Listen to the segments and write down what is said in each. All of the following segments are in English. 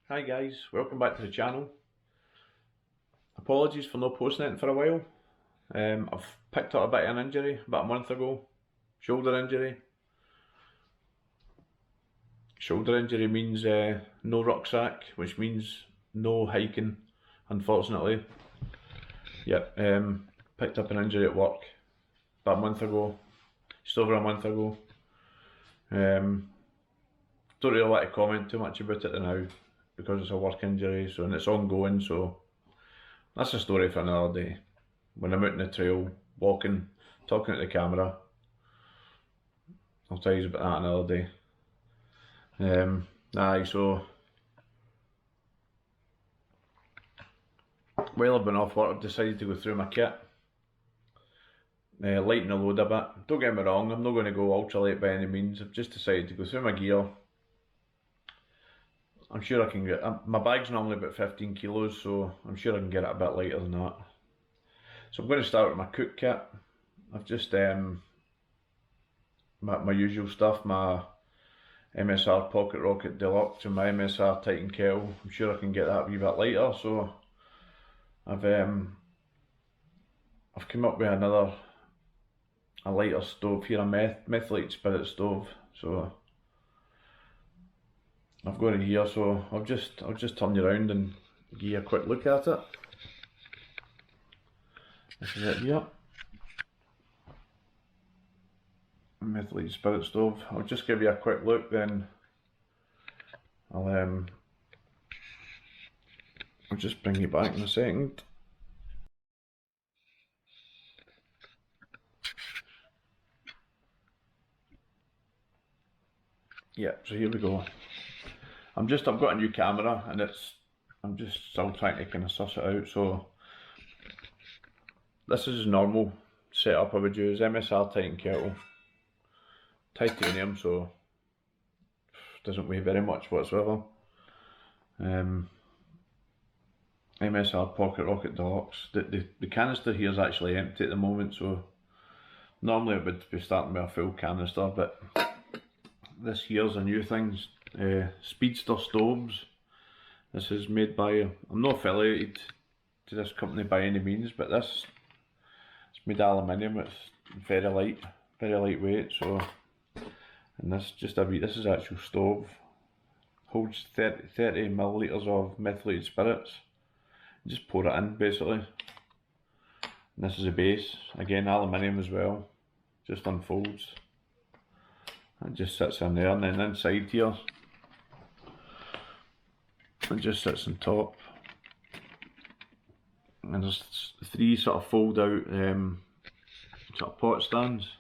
Hi guys, welcome back to the channel. Apologies for no posting it for a while. I've picked up a bit of an injury about a month ago. Shoulder injury. Shoulder injury means no rucksack, which means no hiking, unfortunately. Yep, picked up an injury at work about a month ago, just over a month ago. Don't really want to comment too much about it now because it's a work injury, and it's ongoing, so that's a story for another day. When I'm out in the trail, walking, talking to the camera, I'll tell you about that another day. So while I've been off work, I've decided to go through my kit, lighten the load a bit. Don't get me wrong, I'm not going to go ultralight by any means. I've just decided to go through my gear. I'm sure I can get, my bag's normally about 15 kilos, so I'm sure I can get it a bit lighter than that. So I'm going to start with my cook kit. I've just, my usual stuff, my MSR Pocket Rocket Deluxe and my MSR Titan kettle. I'm sure I can get that a wee bit lighter, so I've come up with a lighter stove here, a methylated spirit stove. So I've got it here, so I'll just turn you around and give you a quick look at it. This is it here. Methylated spirit stove. I'll just give you a quick look, then I'll just bring you back in a second. Yeah, so here we go. I've got a new camera, and I'm just still trying to kind of suss it out. So this is normal setup I would use. MSR Titan kettle, titanium, so doesn't weigh very much whatsoever. MSR Pocket Rocket Deluxe. The canister here is actually empty at the moment, so normally I would be starting with a full canister, but this here's a new thing. Speedster stoves. This is made by, I'm not affiliated to this company by any means, but it's made of aluminium. It's very lightweight. So, and this is actual stove. Holds 30 millilitres of methylated spirits. You just pour it in basically. And this is a base, again aluminium as well. Just unfolds. It just sits in there, and then inside here, it just sits on top. And there's 3 sort of fold out sort of pot stands.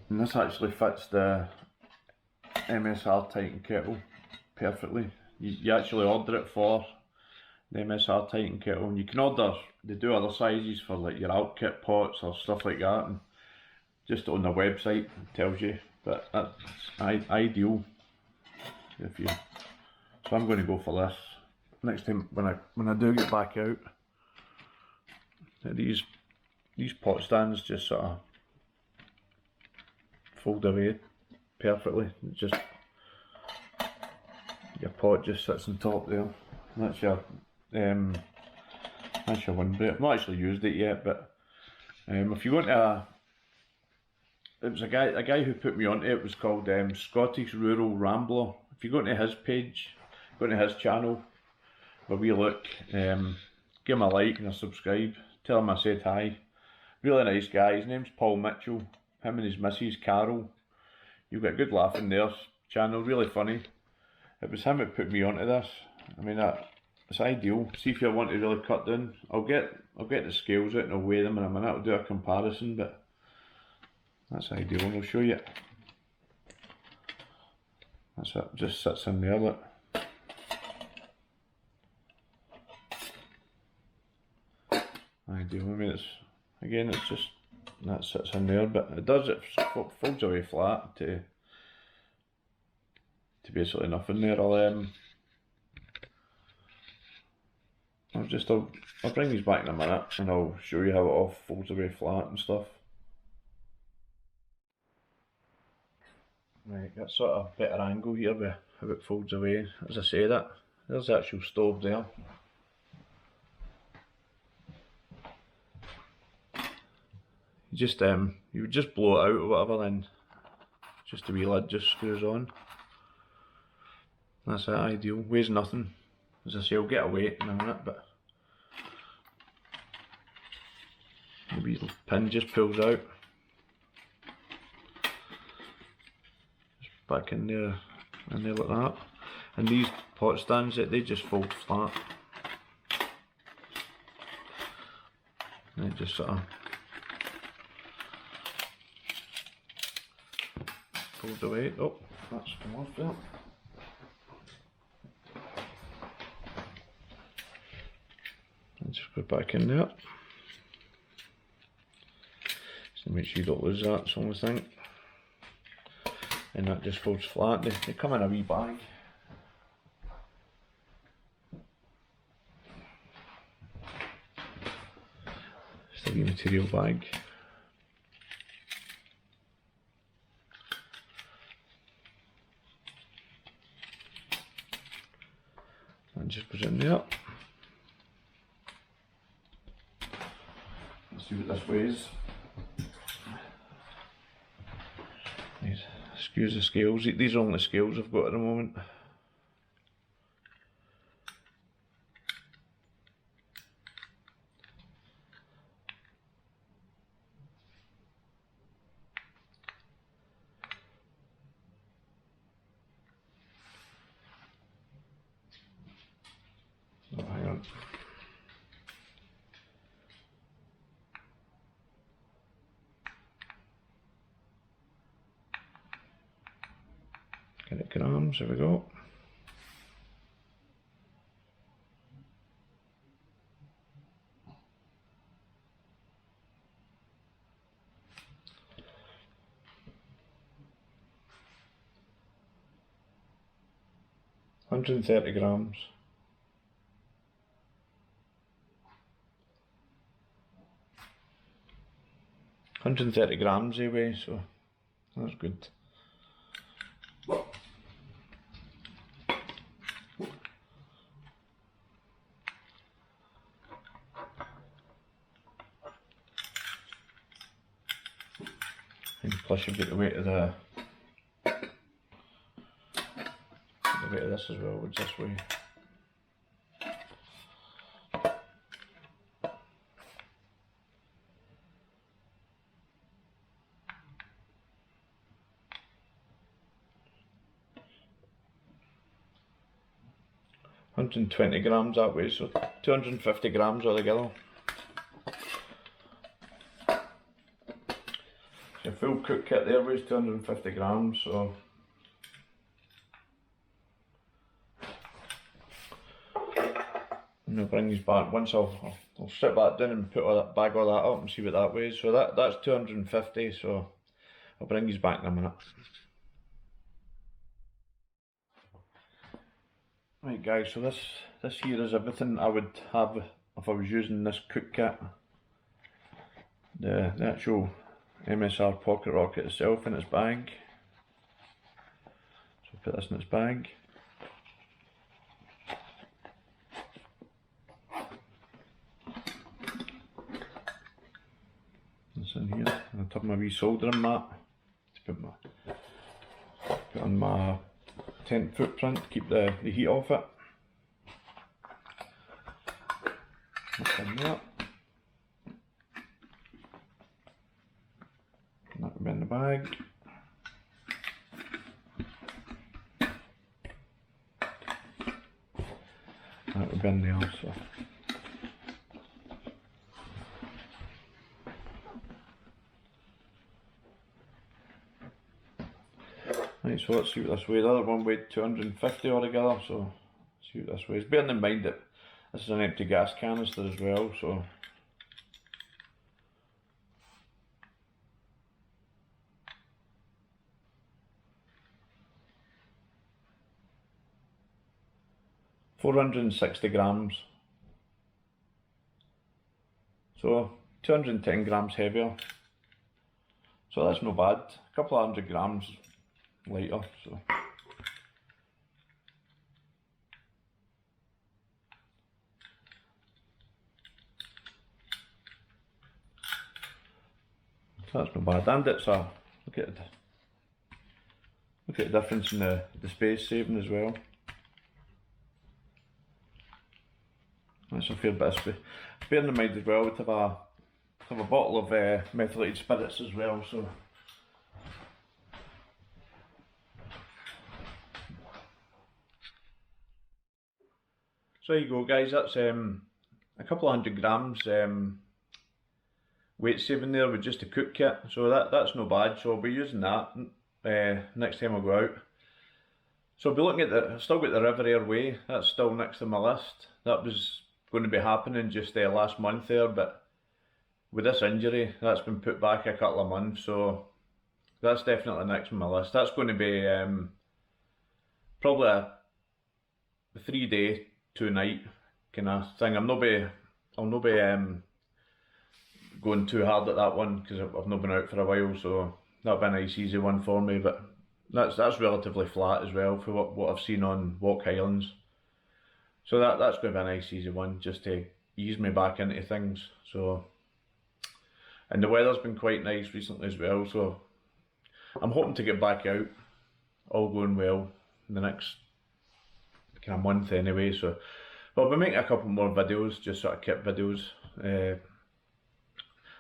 And this actually fits the MSR Titan kettle perfectly. You actually order it for the MSR Titan kettle, and you can order, they do other sizes for like your alt kit pots or stuff like that, and just on the website it tells you, but that's ideal if you. So I'm going to go for this next time when I do get back out. These pot stands just sort of fold away perfectly. It's just your pot just sits on top there. That's your windbreak. I've not actually used it yet, but if you want to, it was a guy who put me onto it. It was called Scottish Rural Rambler. If you go into his page, go into his channel, have a wee look, give him a like and a subscribe, tell him I said hi. Really nice guy. His name's Paul Mitchell. Him and his missus Carol. You've got a good laugh in their channel, really funny. It was him that put me onto this. I mean, it's ideal. See, if you want to really cut down, I'll get the scales out and I'll weigh them in a minute. I'll do a comparison, but that's ideal, and I'll show you. That's it, just sits in there, look. Ideal. I mean, it's just, that sits in there, but it folds away flat to basically nothing there. I'll bring these back in a minute and I'll show you how it all folds away flat and stuff. Right, got sort of better angle here with how it folds away. As I say, there's the actual stove there. You would just blow it out or whatever, then just the wee lid just screws on. That's it, ideal. Weighs nothing. As I say, I'll get a weight in a minute, but the wee pin just pulls out. Just back in there like that. And these pot stands, they just fold flat. And it just sort of folds away. Oh, that's come off there. And just put it back in there. So make sure you don't lose that, that's the only thing. And that just folds flat. They come in a wee bag. Just a wee material bag. And just put it in there. Let's see what this weighs. Excuse the scales, these are only the scales I've got at the moment. Oh, hang on. Get it grams, there we go. £130 grams. 130 grams they weigh, so that's good. And plus you've got the weight of this as well, which this way. £120 grams that way, so 250 grams altogether. Your full cook kit there weighs 250 grams, so and I'll bring these back once I'll sit back down and put all that bag all that up and see what that weighs. So that's 250, so I'll bring these back in a minute. Right guys, so this here is everything I would have if I was using this cook kit. The actual MSR pocket rocket itself in its bag. So I'll put this in its bag. This in here, and I have my wee soldering mat to put on my tent footprint to keep the heat off it. That's in there. And that would be in the bag. That would be in there also. Right, so let's see what this weighs. The other one weighed 250 altogether, so let's see what this weighs. Bearing in mind that this is an empty gas canister as well, so £460 grams. So 210 grams heavier. So that's no bad. A couple of hundred grams lighter, so that's not bad. And it's a look at the difference in the space saving as well. That's a fair bit of space. Bearing in mind as well, we'd have a bottle of methylated spirits as well. So there you go, guys. That's a couple of 100 grams weight saving there with just a cook kit. So that's no bad. So I'll be using that next time I go out. So I'll be looking at I've still got the River Air Way. That's still next to my list. That was going to be happening just last month there, but with this injury, that's been put back a couple of months. So that's definitely next on my list. That's going to be probably a 3-day, 2-night kind of thing. I'll not be going too hard at that one because I've not been out for a while, so that'll be a nice easy one for me. But that's relatively flat as well for what I've seen on Walk Highlands. So that's going to be a nice easy one just to ease me back into things. So, and the weather's been quite nice recently as well, so I'm hoping to get back out, all going well, in the next kind of month anyway. So but I'll be making a couple more videos, just sort of kit videos.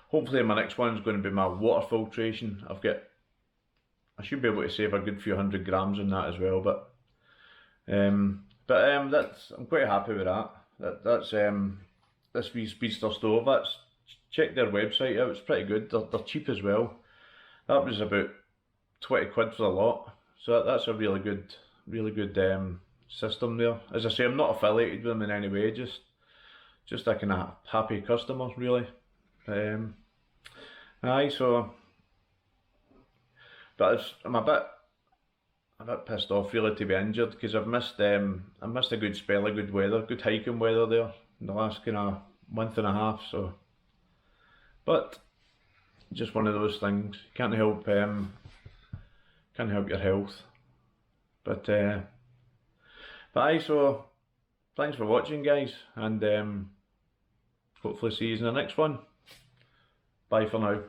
Hopefully my next one is going to be my water filtration. I should be able to save a good few 100 grams on that as well, but I'm quite happy with that. That's this wee Speedster stove. Check their website out, it's pretty good. They're cheap as well. That was about 20 quid for the lot, so that's a really good system there. As I say, I'm not affiliated with them in any way, just a kind of happy customer really. So but I'm a bit pissed off really to be injured, because I missed a good spell of good weather, good hiking weather there in the last kind of month and a half. So, but just one of those things. Can't help your health. But so thanks for watching, guys, and hopefully see you in the next one. Bye for now.